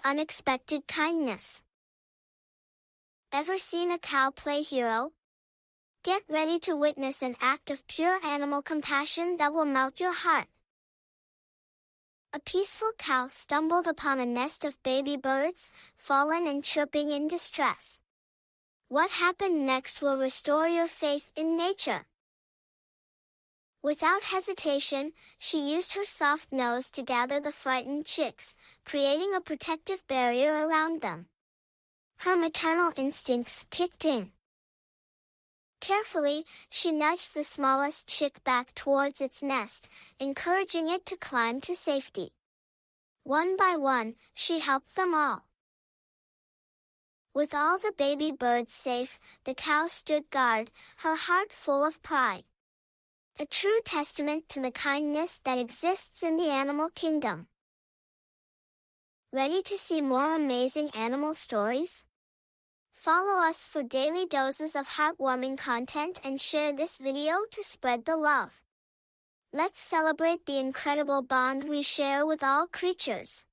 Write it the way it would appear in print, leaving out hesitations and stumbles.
unexpected kindness. Ever seen a cow play hero? Get ready to witness an act of pure animal compassion that will melt your heart. A peaceful cow stumbled upon a nest of baby birds, fallen and chirping in distress. What happened next will restore your faith in nature. Without hesitation, she used her soft nose to gather the frightened chicks, creating a protective barrier around them. Her maternal instincts kicked in. Carefully, she nudged the smallest chick back towards its nest, encouraging it to climb to safety. One by one, she helped them all. With all the baby birds safe, the cow stood guard, her heart full of pride. A true testament to the kindness that exists in the animal kingdom. Ready to see more amazing animal stories? Follow us for daily doses of heartwarming content and share this video to spread the love. Let's celebrate the incredible bond we share with all creatures.